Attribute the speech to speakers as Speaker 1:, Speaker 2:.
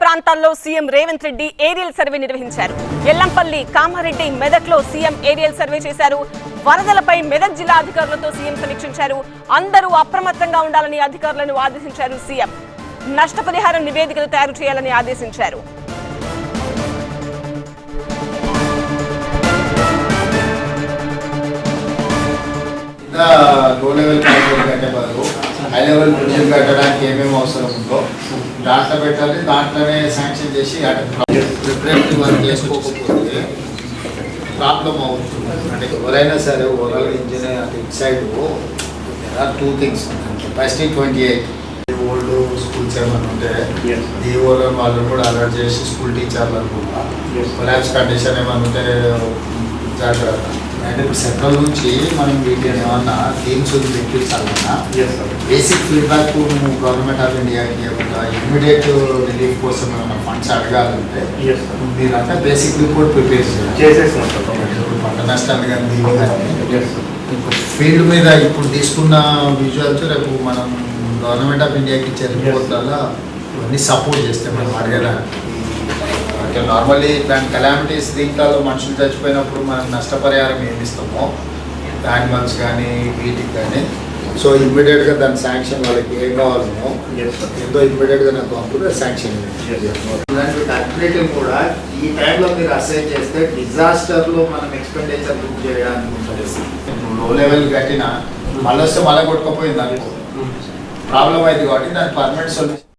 Speaker 1: ప్రాంతాల్లో CM Revanth Reddy aerial survey నిర్వహించారు. ఎల్లంపల్లి, కామారెడ్డి, మెదక్లో సీఎం ఏరియల్ సర్వే చేశారు. వరదలపై మెదక్ జిల్లా అధికారులతో సీఎం సమీక్షించారు. అందరూ అప్రమత్తంగా ఉండాలని అధికారులను ఆదేశించారు. సీఎం నష్టపరిహారం నివేదికలు తయారు చేయాలని ఆదేశించారు.
Speaker 2: లో లెవెల్ ప్రాజెక్ట్ కట్టే బదులు హై లెవెల్ ప్రొజెక్ట్ కట్టడానికి ఏమేమి అవసరం ఉందో దాంట్లో పెట్టాలి. దాంట్లోనే శాంక్షన్ చేసి ప్రిపరేటరీ వర్క్ చేసుకోకపోతే ప్రాబ్లం అవుతుంది. అంటే ఎవరైనా సరే ఓవరాల్ ఇంజనీర్ అంటే it side there are 2 things. Capacity 28 old schools ఏమైనా ఉంటే డిఓలో వాళ్ళు కూడా అలర్ట్ చేసి స్కూల్ టీచర్లను కూడా కొలాబ్స్ కండిషన్ ఏమైనా ఉంటే జాగ్రత్త. అంటే ఇప్పుడు సెంట్రల్ నుంచి మనం వీటిని ఏమన్నా టీమ్స్ తెప్పించాలన్నా బేసిక్ ఫీడ్బ్యాక్ నువ్వు గవర్నమెంట్ ఆఫ్ ఇండియాకి ఇవ్వకుండా ఇమ్మీడియట్ రిలీఫ్ కోసం ఏమైనా ఫండ్స్ అడగాలంటే మీరంతా బేసిక్ రిపోర్ట్ ప్రిపేర్ చేయాలి. పంట నష్టాలు కానీ దీన్ని కానీ ఫీల్డ్ మీద ఇప్పుడు తీసుకున్న విజువల్స్ రేపు మనం గవర్నమెంట్ ఆఫ్ ఇండియాకి ఇచ్చే రిపోర్ట్లలో ఇవన్నీ సపోర్ట్ చేస్తే మనం అడగడానికి. అంటే నార్మల్లీ ఇట్లాంటి కలామిటీస్ దీంట్లో మనుషులు చచ్చిపోయినప్పుడు మనం నష్టపరిహారం ఏమి ఇస్తామో యానిమల్స్ కానీ వీటికి కానీ సో ఇమ్మీడియట్గా దాని శాంక్షన్ వాళ్ళకి ఏం కావాలనో ఎంతో ఇమ్మీడియట్గా నాకు పంపుతుంది శాంక్షన్. ఇలాంటి క్యాల్కులేటింగ్ కూడా ఈ టైంలో మీరు అసైన్ చేస్తే డిజాస్టర్లో మనం ఎక్స్పెండిచర్ బుక్ చేయడానికి ఉంటుంది. లో లెవెల్ కట్టినా మళ్ళీ వస్తే మళ్ళీ కొట్టుకపోయింది అనుకో ప్రాబ్లం అయింది కాబట్టి దాని పర్మనెంట్ సొల్యూషన్